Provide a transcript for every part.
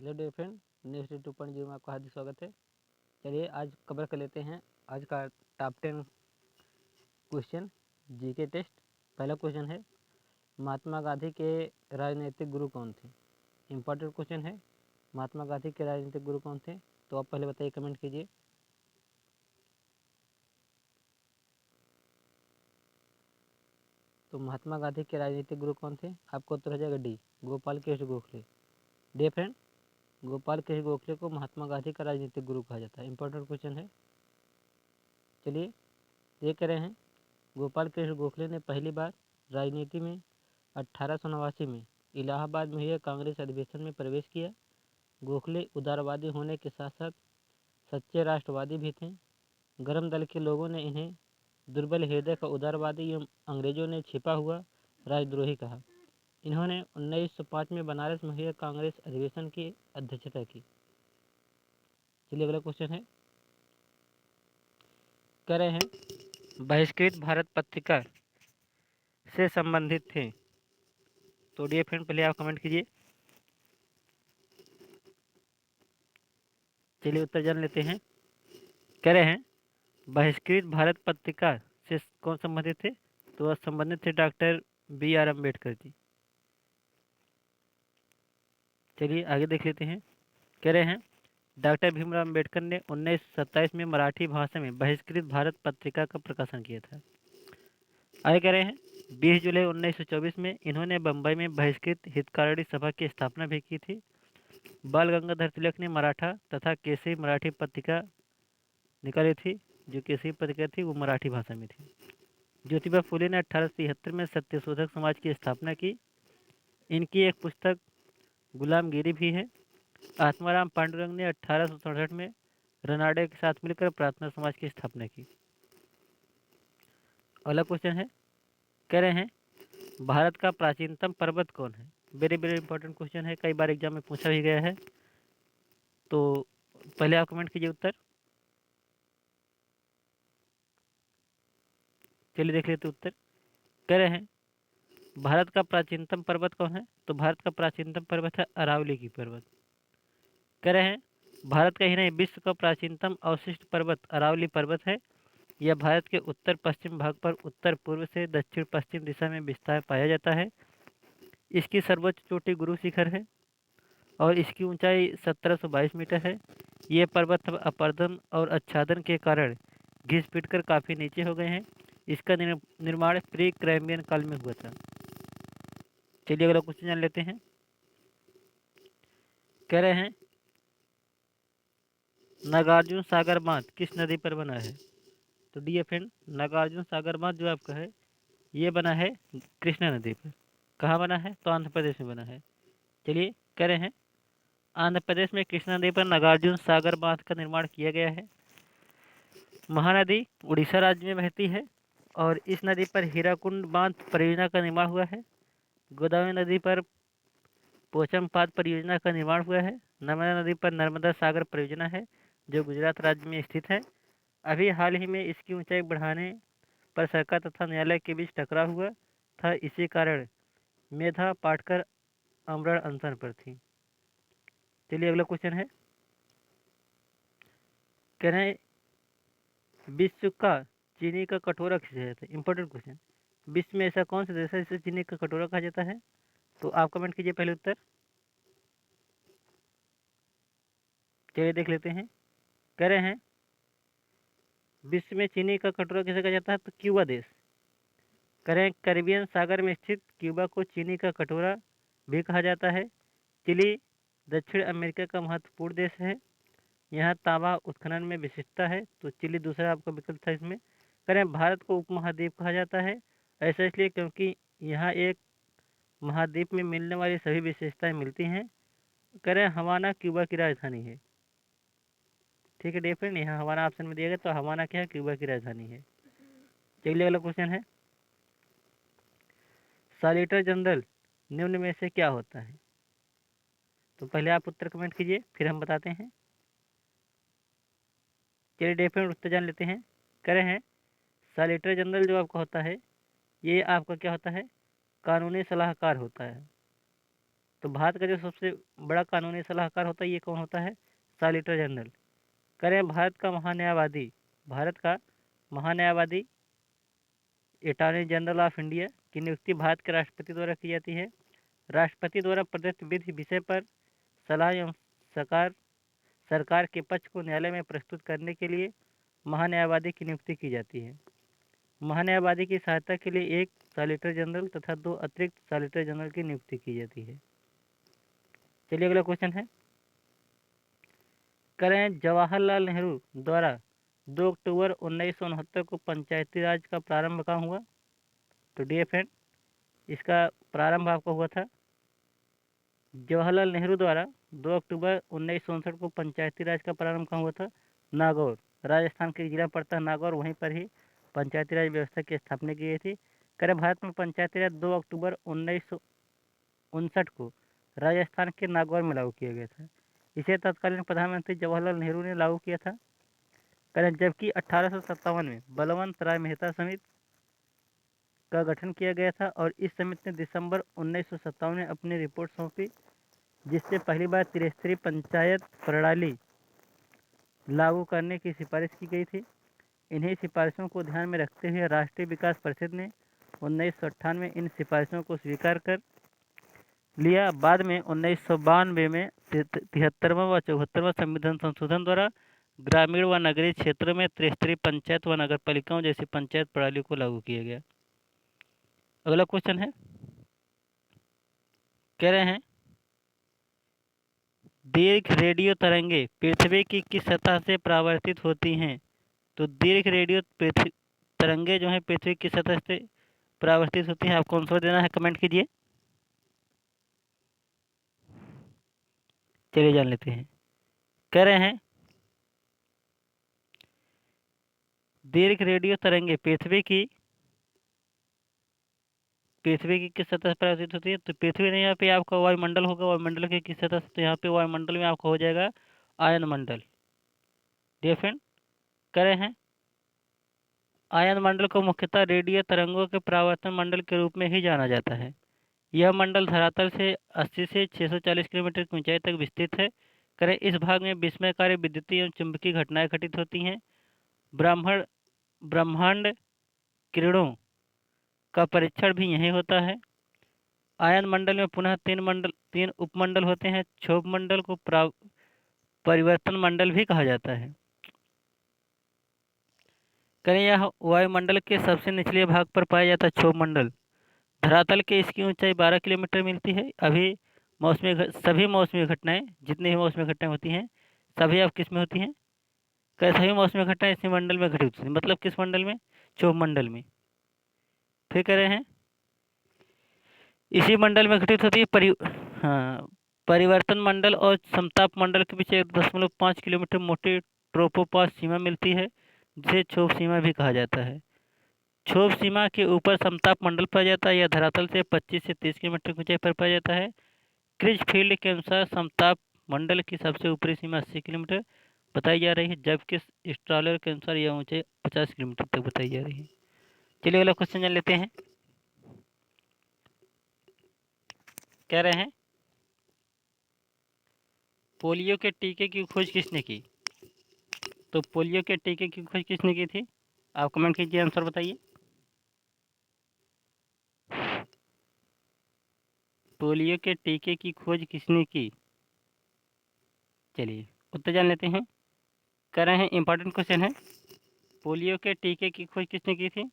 Hello dear friend, news 2.0 में आपका हार्दिक स्वागत है। चलिए आज कवर कर लेते हैं आज का टॉप 10 क्वेश्चन जीके टेस्ट। पहला क्वेश्चन है, महात्मा गांधी के राजनीतिक गुरु कौन थे? इम्पोर्टेंट क्वेश्चन है, महात्मा गांधी के राजनीतिक गुरु कौन थे? तो आप पहले बताइए, कमेंट कीजिए। तो महात्मा गांधी के राजनीतिक गुरु कौन थे? आपका उत्तर हो जाएगा D, Gopal Krishna Gokhale. Dear friend, Gopal Krishna Gokhale को महात्मा गांधी का राजनीतिक गुरु कहा जाता है। इंपॉर्टेंट क्वेश्चन है। चलिए ये कह रहे हैं, गोपाल कृष्ण गोखले ने पहली बार राजनीति में 1889 में इलाहाबाद में हुए कांग्रेस अधिवेशन में प्रवेश किया। गोखले उदारवादी होने के साथ साथ सच्चे राष्ट्रवादी भी थे। गरम दल के लोगों ने इन्हें दुर्बल हृदय का उदारवादी एवं अंग्रेजों ने छिपा हुआ राजद्रोही कहा। इन्होंने 1905 में बनारस में हुए कांग्रेस अधिवेशन की अध्यक्षता की। चलिए अगला क्वेश्चन है, कह रहे हैं बहिष्कृत भारत पत्रिका से संबंधित थे। तो डियर फ्रेंड, पहले आप कमेंट कीजिए। चलिए उत्तर जान लेते हैं। कह रहे हैं बहिष्कृत भारत पत्रिका से कौन संबंधित थे? तो वह संबंधित थे डॉक्टर B.R. अम्बेडकर जी। चलिए आगे देख लेते हैं। कह रहे हैं डॉक्टर भीमराव अम्बेडकर ने 1927 में मराठी भाषा में बहिष्कृत भारत पत्रिका का प्रकाशन किया था। आगे कह रहे हैं 20 जुलाई 1924 में इन्होंने बम्बई में बहिष्कृत हितकारिणी सभा की स्थापना भी की थी। बाल गंगाधर तिलक ने मराठा तथा केसरी मराठी पत्रिका निकाली थी। जो केसरी पत्रिका थी वो मराठी भाषा में थी। ज्योतिबा फुले ने 1873 में सत्यशोधक समाज की स्थापना की। इनकी एक पुस्तक गुलामगिरी भी है। आत्माराम पांडुरंग ने 1867 में रनाडे के साथ मिलकर प्रार्थना समाज की स्थापना की। अगला क्वेश्चन है, कह रहे हैं भारत का प्राचीनतम पर्वत कौन है? वेरी वेरी इंपॉर्टेंट क्वेश्चन है, कई बार एग्जाम में पूछा भी गया है। तो पहले आप कमेंट कीजिए उत्तर। चलिए देख लेते उत्तर। कह रहे हैं भारत का प्राचीनतम पर्वत कौन है? तो भारत का प्राचीनतम पर्वत है अरावली की पर्वत। कह रहे हैं भारत का ही नहीं विश्व का प्राचीनतम अवशिष्ट पर्वत अरावली पर्वत है। यह भारत के उत्तर पश्चिम भाग पर उत्तर पूर्व से दक्षिण पश्चिम दिशा में विस्तार पाया जाता है। इसकी सर्वोच्च चोटी गुरु शिखर है और इसकी ऊंचाई 1722 मीटर है। ये पर्वत अब अपरदन और आच्छादन के कारण घिस पिट कर काफ़ी नीचे हो गए हैं। इसका निर्माण प्री कैम्ब्रियन काल में हुआ था। चलिए अगला क्वेश्चन जान लेते हैं। कह रहे हैं नागार्जुन सागर बांध किस नदी पर बना है? तो डी फ्रेंड, नागार्जुन सागर बांध जो आपका है ये बना है कृष्णा नदी पर। कहाँ बना है? तो आंध्र प्रदेश में बना है। चलिए कह रहे हैं आंध्र प्रदेश में कृष्णा नदी पर नागार्जुन सागर बांध का निर्माण किया गया है। महानदी उड़ीसा राज्य में बहती है और इस नदी पर हीराकुंड बांध परियोजना का निर्माण हुआ है। गोदावरी नदी पर पोचमपाद परियोजना का निर्माण हुआ है। नर्मदा नदी पर नर्मदा सागर परियोजना है जो गुजरात राज्य में स्थित है। अभी हाल ही में इसकी ऊंचाई बढ़ाने पर सरकार तथा न्यायालय के बीच टकराव हुआ था। इसी कारण मेधा पाटकर अमरण अनशन पर थी। चलिए अगला क्वेश्चन है, कह रहे हैं विश्व का चीनी का कटोरा किसे जाता है? Important question. विश्व में ऐसा कौन सा देश है जिसे चीनी का कटोरा कहा जाता है? तो आप कमेंट कीजिए पहले उत्तर। चलिए देख लेते हैं। कह रहे हैं विश्व में चीनी का कटोरा किसे कहा जाता है? तो क्यूबा देश। कह रहे हैं कैरिबियन सागर में स्थित क्यूबा को चीनी का कटोरा भी कहा जाता है। चिली दक्षिण अमेरिका का महत्वपूर्ण देश है। यहाँ तांबा उत्खनन में विशिष्टता है। तो चिली दूसरा आपका विकल्प था इसमें। करें भारत को उपमहाद्वीप कहा जाता है, ऐसा इसलिए क्योंकि यहाँ एक महाद्वीप में मिलने वाली सभी विशेषताएं मिलती हैं। करें हवाना क्यूबा की राजधानी है। ठीक है डियर फ्रेंड, यहाँ हवाना ऑप्शन में दिया गया, तो हवाना क्या है? क्यूबा की राजधानी है। चलिए अगला क्वेश्चन है, सॉलिसिटर जनरल निम्न में से क्या होता है? तो पहले आप उत्तर कमेंट कीजिए फिर हम बताते हैं। चलिए डियर फ्रेंड उत्तर जान लेते हैं। कह रहे हैं सॉलिसिटर जनरल जो आपका होता है ये आपका क्या होता है? कानूनी सलाहकार होता है। तो भारत का जो सबसे बड़ा कानूनी सलाहकार होता है ये कौन होता है? Solicitor general. करें भारत का महान्यायवादी अटॉर्नी जनरल ऑफ इंडिया की नियुक्ति भारत के राष्ट्रपति द्वारा की जाती है। राष्ट्रपति द्वारा प्रदत्त विधि विषय पर सलाह एवं सरकार के पक्ष को न्यायालय में प्रस्तुत करने के लिए महान्यायवादी की नियुक्ति की जाती है। महान्यायवादी की सहायता के लिए एक सॉलिसिटर जनरल तथा 2 अतिरिक्त सॉलिसिटर जनरल की नियुक्ति की जाती है। चलिए अगला क्वेश्चन है, करें जवाहरलाल नेहरू द्वारा 2 अक्टूबर 1969 को पंचायती राज का प्रारंभ कहाँ हुआ? तो डियर फ्रेंड, इसका प्रारंभ आपका हुआ था जवाहरलाल नेहरू द्वारा 2 अक्टूबर 1969 को पंचायती राज का प्रारंभ कहाँ हुआ था? नागौर, राजस्थान के जिला पड़ता है नागौर, वहीं पर ही पंचायती राज व्यवस्था की स्थापना की गई थी। करें भारत में पंचायती राज 2 अक्टूबर 1959 को राजस्थान के नागौर में लागू किया गया था। इसे तत्कालीन प्रधानमंत्री जवाहरलाल नेहरू ने लागू किया था। करें जबकि 1857 में बलवंत राय मेहता समिति का गठन किया गया था और इस समिति ने दिसंबर 1957 में अपनी रिपोर्ट सौंपी, जिससे पहली बार त्रिस्तरीय पंचायत प्रणाली लागू करने की सिफारिश की गई थी। इन्हीं सिफारिशों को ध्यान में रखते हुए राष्ट्रीय विकास परिषद ने 1998 में इन सिफारिशों को स्वीकार कर लिया। बाद में 1992 में 73वां व 74वां संविधान संशोधन द्वारा ग्रामीण व नगरीय क्षेत्रों में त्रिस्तरीय पंचायत व नगर पालिकाओं जैसी पंचायत प्रणाली को लागू किया गया। अगला क्वेश्चन है, कह रहे हैं दीर्घ रेडियो तरंगे पृथ्वी की किस सतह से परावर्तित होती हैं? तो दीर्घ रेडियो तरंगे जो हैं पृथ्वी की सतह से परावर्तित होती हैं। आपको आंसर देना है, कमेंट कीजिए। चलिए जान लेते हैं। कह रहे हैं दीर्घ रेडियो तरंगे पृथ्वी की किस सतह से परावर्तित होती है? तो पृथ्वी नहीं, यहाँ पे आपका वायुमंडल होगा। वायुमंडल की किस सतह से? तो यहाँ पे वायुमंडल में आपका हो जाएगा आयन मंडल। डियर फ्रेंड, कह रहे हैं आयन मंडल को मुख्यतः रेडियो तरंगों के परावर्तन मंडल के रूप में ही जाना जाता है। यह मंडल धरातल से 80 से 640 किलोमीटर की ऊंचाई तक विस्तृत है। करें इस भाग में विस्मयकारी विद्युतीय एवं चुंबकीय घटनाएं घटित होती हैं। ब्रह्मांड किरणों का परीक्षण भी यही होता है। आयन मंडल में पुनः 3 उपमंडल होते हैं। क्षोभ मंडल को परिवर्तन मंडल भी कहा जाता है। करें यह वायुमंडल के सबसे निचले भाग पर पाया जाता है क्षोभ मंडल। धरातल के इसकी ऊंचाई 12 किलोमीटर मिलती है। सभी मौसमी घटनाएं, जितनी भी मौसमी घटनाएं होती हैं, सभी अब किस में होती हैं? सभी मौसमी घटनाएं इसी मंडल में घटित होती हैं। मतलब किस मंडल में? क्षोभ मंडल में। फिर कह रहे हैं इसी मंडल में घटित होती है परिवर्तन मंडल और समताप मंडल के बीच 1.5 किलोमीटर मोटी ट्रोपोपॉज सीमा मिलती है, जिसे क्षोभ सीमा भी कहा जाता है। क्षोभ सीमा के ऊपर समताप मंडल पाया जाता है। यह धरातल से 25 से 30 किलोमीटर की ऊंचाई पर पाया जाता है। क्रिच फील्ड के अनुसार समताप मंडल की सबसे ऊपरी सीमा 80 किलोमीटर बताई जा रही है, जबकि स्ट्रॉलर के अनुसार यह ऊंचाई 50 किलोमीटर तक बताई जा रही है। चलिए अगला क्वेश्चन जान लेते हैं। कह रहे हैं पोलियो के टीके की खोज किसने की? तो पोलियो के टीके की खोज किसने की थी? आप कमेंट कीजिए, आंसर बताइए। पोलियो के टीके की खोज किसने की? चलिए उत्तर जान लेते हैं। कह रहे हैं इंपॉर्टेंट क्वेश्चन है, पोलियो के टीके की खोज किसने की थी?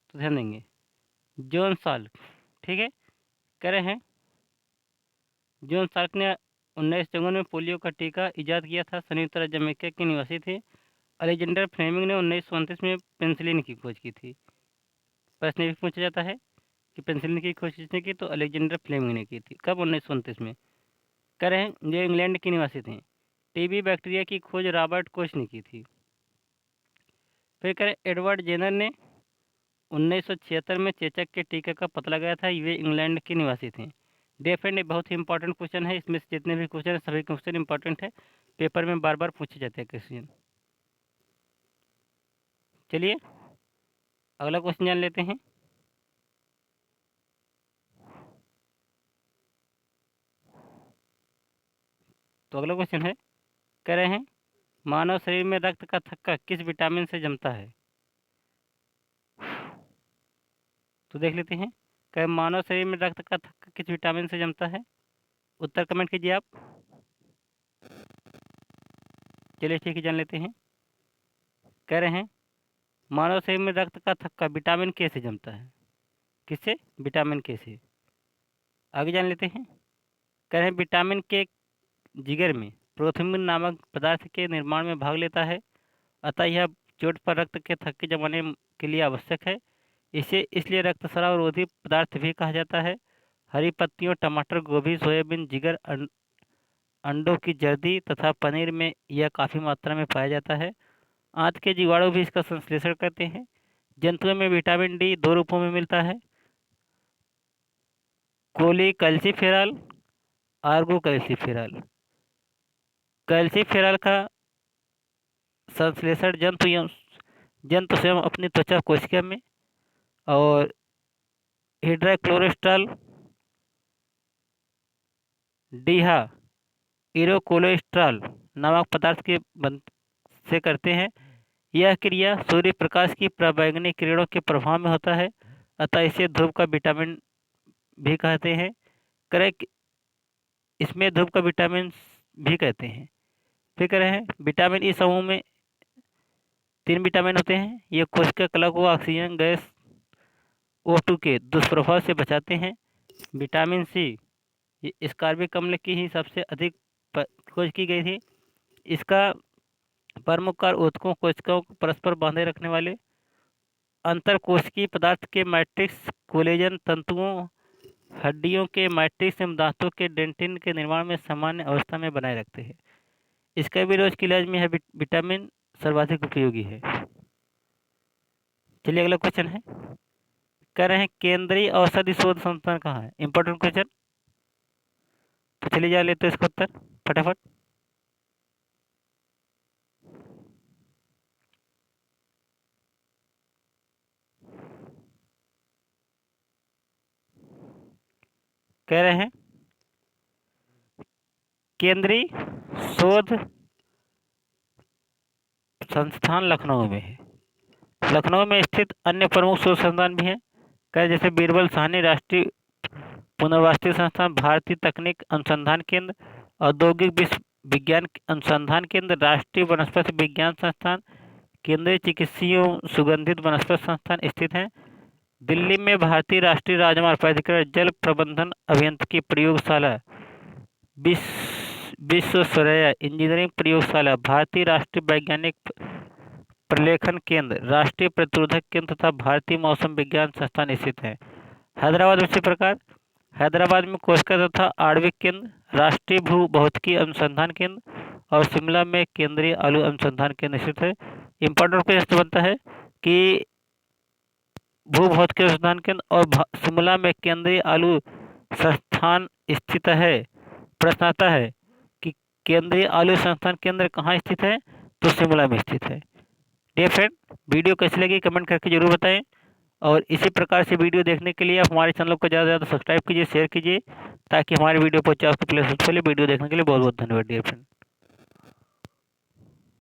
तो ध्यान देंगे, जॉन साल्क। ठीक है, कह रहे हैं जॉन साल्क ने 1954 में पोलियो का टीका इजाद किया था। संयुक्त राज्य अमेरिका के निवासी थे। अलेक्जेंडर फ्लेमिंग ने 1929 में पेंसिलिन की खोज की थी। प्रश्न भी पूछा जाता है कि पेंसिलिन की खोज किसने की? तो अलेक्जेंडर फ्लेमिंग ने की थी। कब? 1929 में। कह रहे हैं जो इंग्लैंड के निवासी थे। टीबी बैक्टीरिया की खोज रॉबर्ट कोच ने की थी। फिर कह रहे एडवर्ड जेनर ने 1976 में चेचक के टीके का पता लगाया था। वे इंग्लैंड के निवासी थे। डेफिनेटली बहुत ही इंपॉर्टेंट क्वेश्चन है। इसमें से जितने भी क्वेश्चन है सभी क्वेश्चन इंपॉर्टेंट है, पेपर में बार बार पूछे जाते हैं क्वेश्चन। चलिए अगला क्वेश्चन जान लेते हैं। तो अगला क्वेश्चन है, कह रहे हैं मानव शरीर में रक्त का थक्का किस विटामिन से जमता है? तो देख लेते हैं, कह मानव शरीर में रक्त का थक्का किस विटामिन से जमता है? उत्तर कमेंट कीजिए आप। चलिए ठीक है, जान लेते हैं। कह रहे हैं मानव शरीर में रक्त का थक्का विटामिन के से जमता है। किससे? विटामिन के से। आगे जान लेते हैं। कह रहे हैं विटामिन के जिगर में प्रोथ्रोम्बिन नामक पदार्थ के निर्माण में भाग लेता है, अतः यह चोट पर रक्त के थक्के जमाने के लिए आवश्यक है। इसे इसलिए रक्तस्राव रोधी पदार्थ भी कहा जाता है। हरी पत्तियों, टमाटर, गोभी, सोयाबीन, जिगर, अंडों की जर्दी तथा पनीर में यह काफ़ी मात्रा में पाया जाता है। आंत के जीवाणु भी इसका संश्लेषण करते हैं। जंतुओं में विटामिन डी 2 रूपों में मिलता है, कोलीकैल्सिफेरॉल, आर्गोकैल्सिफेरॉल। कैल्सिफेरॉल का संश्लेषण जंतु स्वयं अपनी त्वचा कोशिका में, और हाइड्रोकोलेस्ट्रॉल डीहा इरोकोलेस्ट्रॉल नामक पदार्थ के से करते हैं। यह क्रिया सूर्य प्रकाश की पराबैंगनी किरणों के प्रभाव में होता है, अतः इसे धूप का विटामिन भी कहते हैं। करेक्ट, इसमें धूप का विटामिन भी कहते हैं। फिर कह रहे हैं विटामिन ई समूह में 3 विटामिन होते हैं। ये कोशिका कला को ऑक्सीजन गैस O2 के दुष्प्रभाव से बचाते हैं। विटामिन सी स्कारबिक अम्ल की ही सबसे अधिक खोज की गई थी। इसका प्रमुख कार्य ऊतकों कोशिकाओं को परस्पर बांधे रखने वाले अंतरकोशिकीय पदार्थ के मैट्रिक्स, कोलेजन तंतुओं, हड्डियों के मैट्रिक्स एवं दांतों के डेंटिन के निर्माण में सामान्य अवस्था में बनाए रखते हैं। इसका भी रोज के इलाज में यह विटामिन सर्वाधिक उपयोगी है। चलिए अगला क्वेश्चन है, कह रहे हैं केंद्रीय औषधि शोध संस्थान कहाँ है? Important question. तो चलिए जा लेते हैं इसका उत्तर फटाफट। कह रहे हैं केंद्रीय शोध संस्थान लखनऊ में है। लखनऊ में स्थित अन्य प्रमुख शोध संस्थान भी हैं, कह जैसे बीरबल साहनी राष्ट्रीय पुनर्वासनीय संस्थान, भारतीय तकनीक अनुसंधान केंद्र, औद्योगिक विज्ञान अनुसंधान केंद्र, राष्ट्रीय वनस्पति विज्ञान संस्थान, केंद्रीय चिकित्सीय सुगंधित वनस्पति संस्थान स्थित हैं। दिल्ली में भारतीय राष्ट्रीय राजमार्ग प्राधिकरण जल प्रबंधन अभियंत्रिकी प्रयोगशाला, विश्वेश्वरैया इंजीनियरिंग प्रयोगशाला, भारतीय राष्ट्रीय वैज्ञानिक प्रलेखन केंद्र, राष्ट्रीय प्रतिरोधक केंद्र तथा भारतीय मौसम विज्ञान संस्थान स्थित हैं। हैदराबाद में इसी प्रकार हैदराबाद में कोशिका तथा आणविक केंद्र, राष्ट्रीय भू भौतिकी अनुसंधान केंद्र और शिमला में केंद्रीय आलू अनुसंधान केंद्र स्थित है। इंपॉर्टेंट क्वेश्चन बनता है कि भू भौतिकी अनुसंधान केंद्र और शिमला में केंद्रीय आलू संस्थान स्थित है। प्रश्न आता है कि केंद्रीय आलू संस्थान केंद्र कहाँ स्थित है? तो शिमला में स्थित है। डियर फ्रेंड, वीडियो कैसी लगी कमेंट करके जरूर बताएं, और इसी प्रकार से वीडियो देखने के लिए आप हमारे चैनल को ज़्यादा से ज़्यादा सब्सक्राइब कीजिए, शेयर कीजिए, ताकि हमारे वीडियो पहुंचे आपके प्ले सबसे पहले। वीडियो देखने के लिए बहुत बहुत धन्यवाद डियर फ्रेंड।